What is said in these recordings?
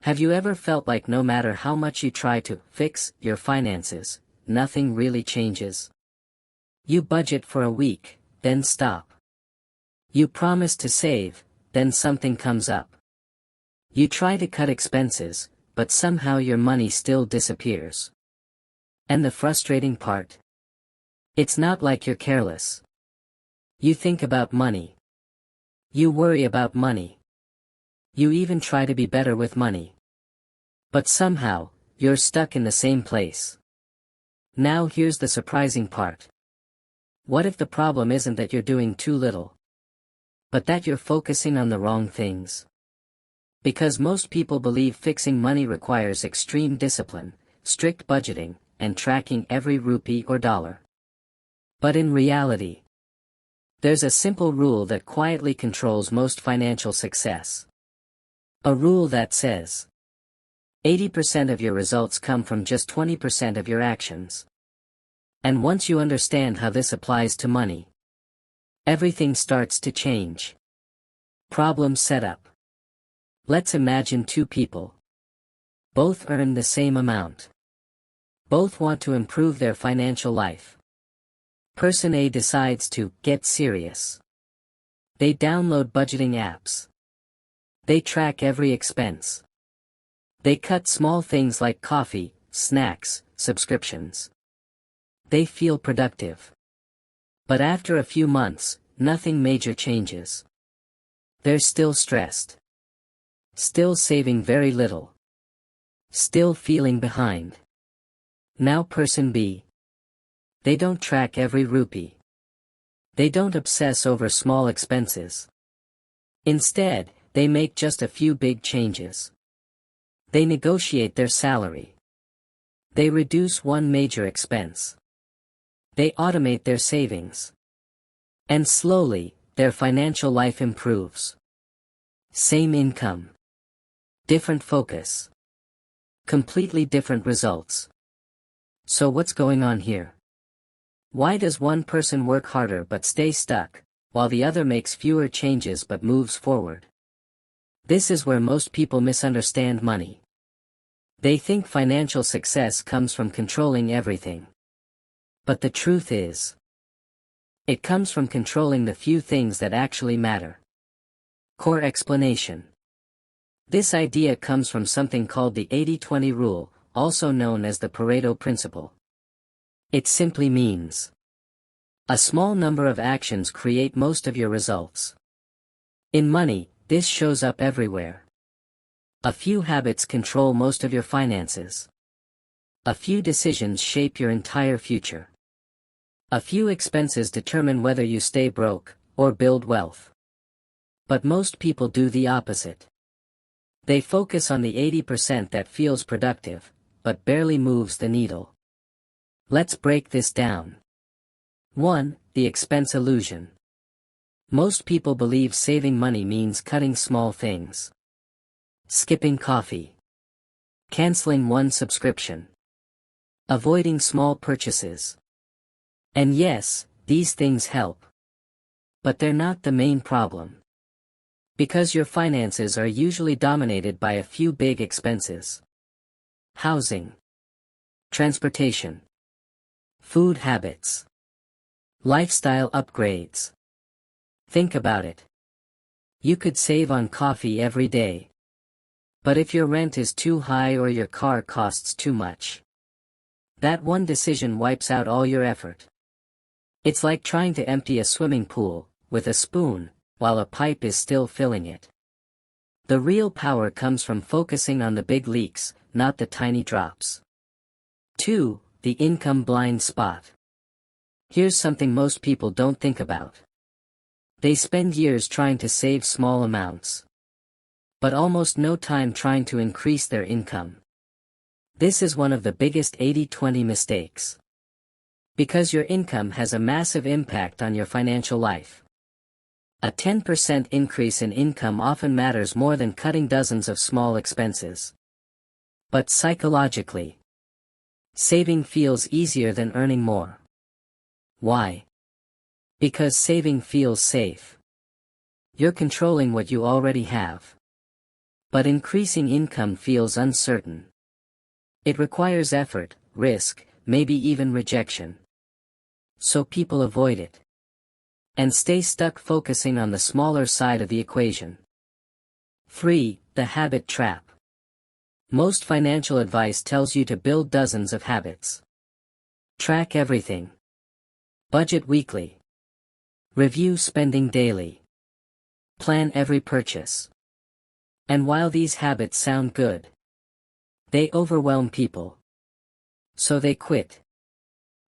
Have you ever felt like no matter how much you try to fix your finances, nothing really changes? You budget for a week, then stop. You promise to save, then something comes up. You try to cut expenses, but somehow your money still disappears. And the frustrating part? It's not like you're careless. You think about money. You worry about money. You even try to be better with money. But somehow, you're stuck in the same place. Now here's the surprising part. What if the problem isn't that you're doing too little, but that you're focusing on the wrong things? Because most people believe fixing money requires extreme discipline, strict budgeting, and tracking every rupee or dollar. But in reality, there's a simple rule that quietly controls most financial success. A rule that says 80% of your results come from just 20% of your actions. And once you understand how this applies to money, everything starts to change. Problem set up. Let's imagine two people. Both earn the same amount. Both want to improve their financial life. Person A decides to get serious. They download budgeting apps. They track every expense. They cut small things like coffee, snacks, subscriptions. They feel productive. But after a few months, nothing major changes. They're still stressed. Still saving very little. Still feeling behind. Now person B. They don't track every rupee. They don't obsess over small expenses. Instead, they make just a few big changes. They negotiate their salary. They reduce one major expense. They automate their savings. And slowly, their financial life improves. Same income. Different focus. Completely different results. So what's going on here? Why does one person work harder but stay stuck, while the other makes fewer changes but moves forward? This is where most people misunderstand money. They think financial success comes from controlling everything. But the truth is, it comes from controlling the few things that actually matter. Core explanation. This idea comes from something called the 80-20 rule, also known as the Pareto Principle. It simply means a small number of actions create most of your results. In money, this shows up everywhere. A few habits control most of your finances. A few decisions shape your entire future. A few expenses determine whether you stay broke or build wealth. But most people do the opposite. They focus on the 80% that feels productive, but barely moves the needle. Let's break this down. 1. The expense illusion. Most people believe saving money means cutting small things. Skipping coffee. Canceling one subscription. Avoiding small purchases. And yes, these things help. But they're not the main problem. Because your finances are usually dominated by a few big expenses. Housing. Transportation. Food habits. Lifestyle upgrades. Think about it. You could save on coffee every day. But if your rent is too high or your car costs too much, that one decision wipes out all your effort. It's like trying to empty a swimming pool with a spoon, while a pipe is still filling it. The real power comes from focusing on the big leaks, not the tiny drops. 2. The income blind spot. Here's something most people don't think about. They spend years trying to save small amounts, but almost no time trying to increase their income. This is one of the biggest 80-20 mistakes. Because your income has a massive impact on your financial life. A 10% increase in income often matters more than cutting dozens of small expenses. But psychologically, saving feels easier than earning more. Why? Because saving feels safe. You're controlling what you already have. But increasing income feels uncertain. It requires effort, risk, maybe even rejection. So people avoid it. And stay stuck focusing on the smaller side of the equation. 3. The habit trap. Most financial advice tells you to build dozens of habits. Track everything. Budget weekly. Review spending daily. Plan every purchase. And while these habits sound good, they overwhelm people. So they quit.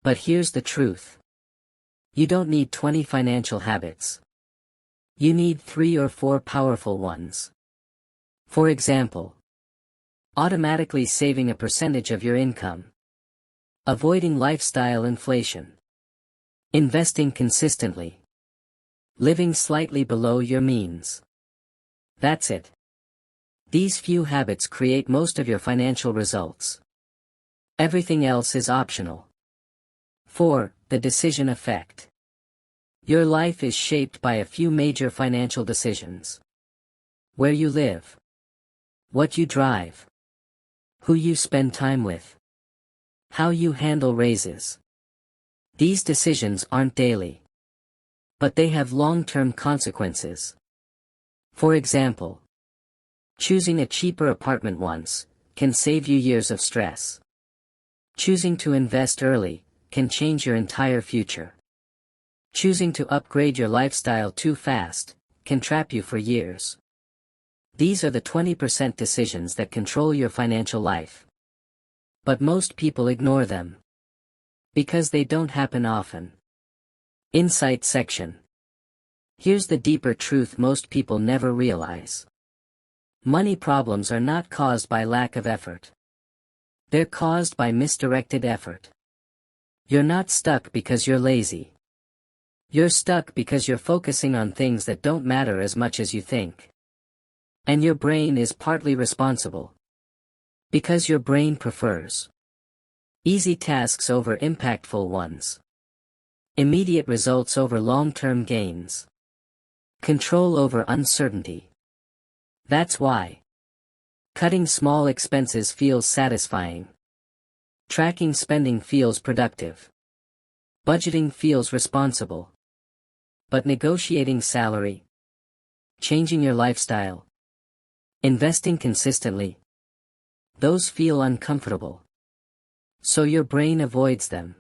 But here's the truth. You don't need 20 financial habits. You need 3 or 4 powerful ones. For example, automatically saving a percentage of your income. Avoiding lifestyle inflation. Investing consistently. Living slightly below your means. That's it. These few habits create most of your financial results. Everything else is optional. 4. The decision effect. Your life is shaped by a few major financial decisions. Where you live. What you drive. Who you spend time with. How you handle raises. These decisions aren't daily. But they have long-term consequences. For example, choosing a cheaper apartment once can save you years of stress. Choosing to invest early can change your entire future. Choosing to upgrade your lifestyle too fast can trap you for years. These are the 20% decisions that control your financial life. But most people ignore them. Because they don't happen often. Insight section. Here's the deeper truth most people never realize. Money problems are not caused by lack of effort. They're caused by misdirected effort. You're not stuck because you're lazy. You're stuck because you're focusing on things that don't matter as much as you think. And your brain is partly responsible. Because your brain prefers easy tasks over impactful ones. Immediate results over long-term gains. Control over uncertainty. That's why cutting small expenses feels satisfying. Tracking spending feels productive. Budgeting feels responsible. But negotiating salary, changing your lifestyle, investing consistently, those feel uncomfortable. So your brain avoids them.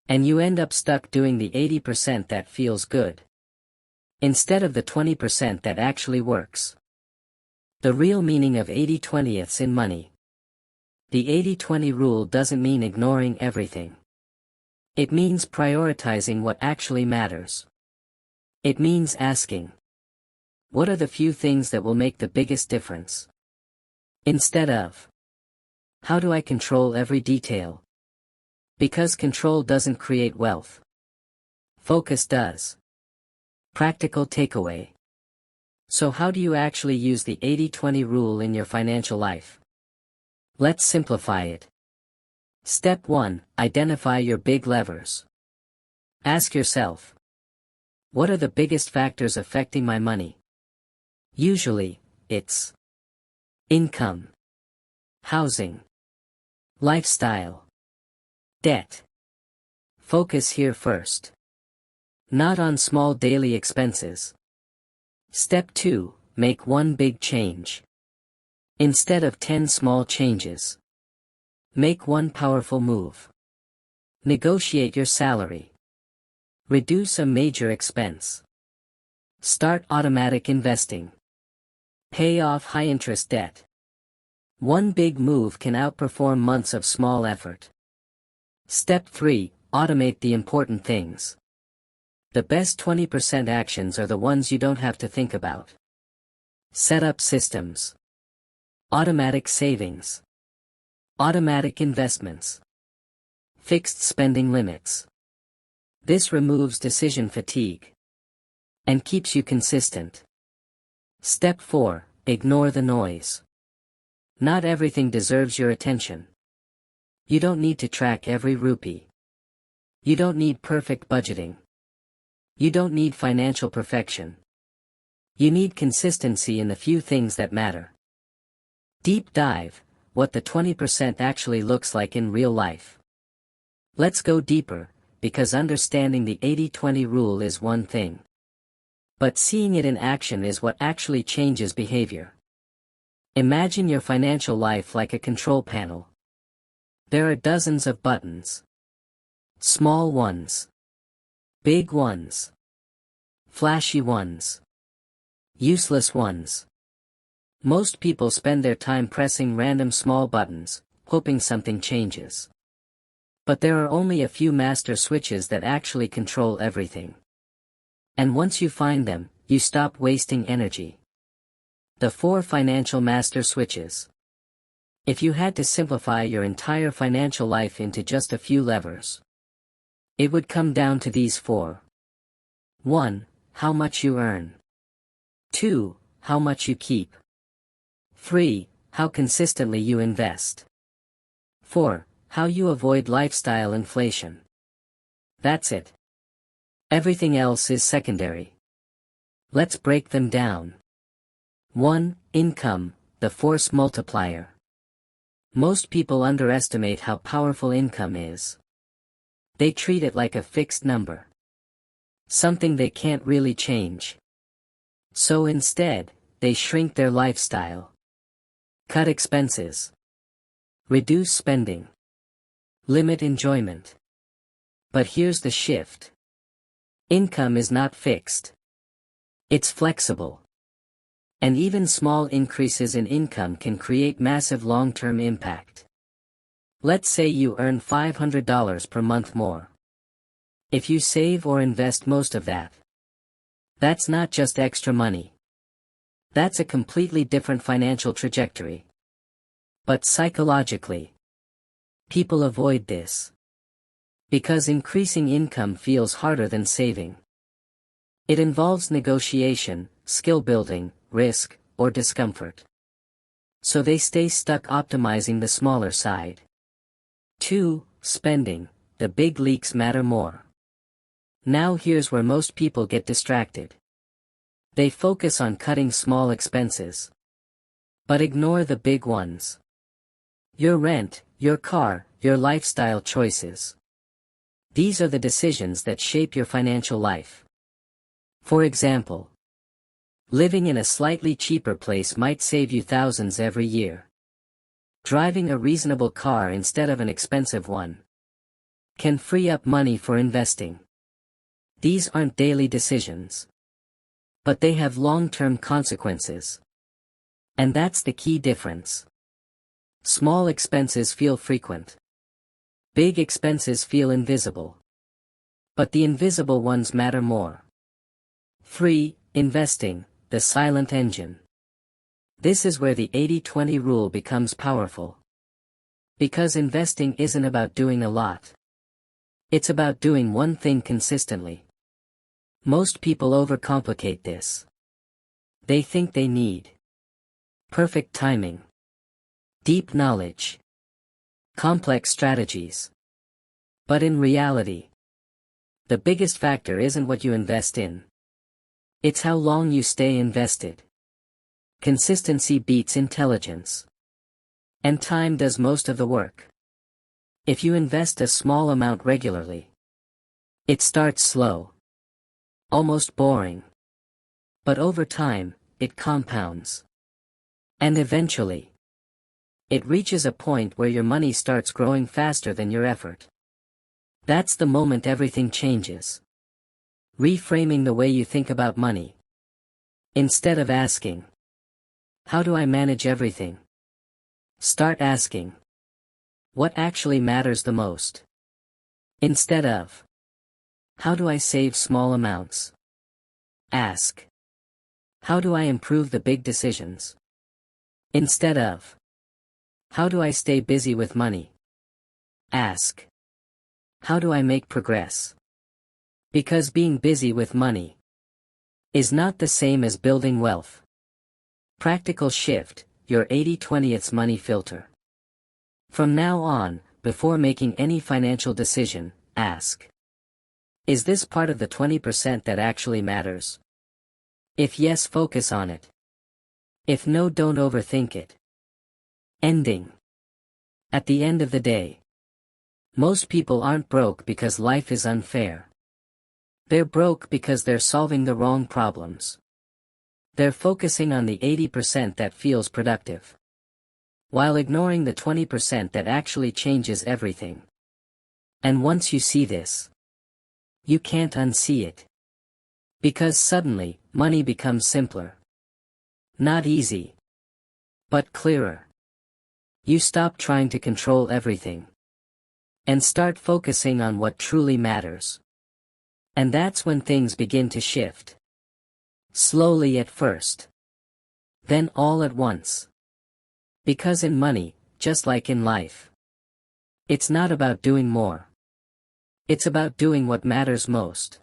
And you end up stuck doing the 80% that feels good, instead of the 20% that actually works. The real meaning of 80/20ths in money. The 80/20 rule doesn't mean ignoring everything. It means prioritizing what actually matters. It means asking, what are the few things that will make the biggest difference? Instead of, how do I control every detail? Because control doesn't create wealth. Focus does. Practical takeaway. So how do you actually use the 80/20 rule in your financial life? Let's simplify it. Step 1. Identify your big levers. Ask yourself, what are the biggest factors affecting my money? Usually, it's income, housing, lifestyle, debt. Focus here first. Not on small daily expenses. Step 2. Make one big change. Instead of 10 small changes. Make one powerful move. Negotiate your salary. Reduce a major expense. Start automatic investing. Pay off high-interest debt. One big move can outperform months of small effort. Step 3. Automate the important things. The best 20% actions are the ones you don't have to think about. Set up systems. Automatic savings. Automatic investments. Fixed spending limits. This removes decision fatigue. And keeps you consistent. Step 4. Ignore the noise. Not everything deserves your attention. You don't need to track every rupee. You don't need perfect budgeting. You don't need financial perfection. You need consistency in the few things that matter. Deep dive, what the 20% actually looks like in real life. Let's go deeper, because understanding the 80-20 rule is one thing. But seeing it in action is what actually changes behavior. Imagine your financial life like a control panel. There are dozens of buttons. Small ones. Big ones. Flashy ones. Useless ones. Most people spend their time pressing random small buttons, hoping something changes. But there are only a few master switches that actually control everything. And once you find them, you stop wasting energy. The 4 financial master switches. If you had to simplify your entire financial life into just a few levers, it would come down to these 4. 1. How much you earn. 2. How much you keep. 3. How consistently you invest. 4. How you avoid lifestyle inflation. That's it. Everything else is secondary. Let's break them down. 1. Income, the force multiplier. Most people underestimate how powerful income is. They treat it like a fixed number. Something they can't really change. So instead, they shrink their lifestyle. Cut expenses. Reduce spending. Limit enjoyment. But here's the shift. Income is not fixed. It's flexible. And even small increases in income can create massive long-term impact. Let's say you earn $500 per month more. If you save or invest most of that, that's not just extra money. That's a completely different financial trajectory. But psychologically, people avoid this. Because increasing income feels harder than saving. It involves negotiation, skill building, risk, or discomfort. So they stay stuck optimizing the smaller side. 2. Spending, the big leaks matter more. Now here's where most people get distracted. They focus on cutting small expenses. But ignore the big ones. Your rent, your car, your lifestyle choices. These are the decisions that shape your financial life. For example, living in a slightly cheaper place might save you thousands every year. Driving a reasonable car instead of an expensive one can free up money for investing. These aren't daily decisions. But they have long-term consequences. And that's the key difference. Small expenses feel frequent. Big expenses feel invisible. But the invisible ones matter more. 3. Investing, the silent engine. This is where the 80-20 rule becomes powerful. Because investing isn't about doing a lot. It's about doing one thing consistently. Most people overcomplicate this. They think they need perfect timing, deep knowledge, complex strategies. But in reality, the biggest factor isn't what you invest in. It's how long you stay invested. Consistency beats intelligence. And time does most of the work. If you invest a small amount regularly, it starts slow. Almost boring. But over time, it compounds. And eventually, it reaches a point where your money starts growing faster than your effort. That's the moment everything changes. Reframing the way you think about money. Instead of asking, how do I manage everything? Start asking, what actually matters the most? Instead of, how do I save small amounts? Ask, how do I improve the big decisions? Instead of, how do I stay busy with money? Ask, how do I make progress? Because being busy with money is not the same as building wealth. Practical shift, your 80-20th money filter. From now on, before making any financial decision, ask, is this part of the 20% that actually matters? If yes, focus on it. If no, don't overthink it. Ending. At the end of the day, most people aren't broke because life is unfair. They're broke because they're solving the wrong problems. They're focusing on the 80% that feels productive, while ignoring the 20% that actually changes everything. And once you see this, you can't unsee it. Because suddenly, money becomes simpler. Not easy, but clearer. You stop trying to control everything and start focusing on what truly matters. And that's when things begin to shift. Slowly at first, then all at once. Because in money, just like in life, it's not about doing more. It's about doing what matters most.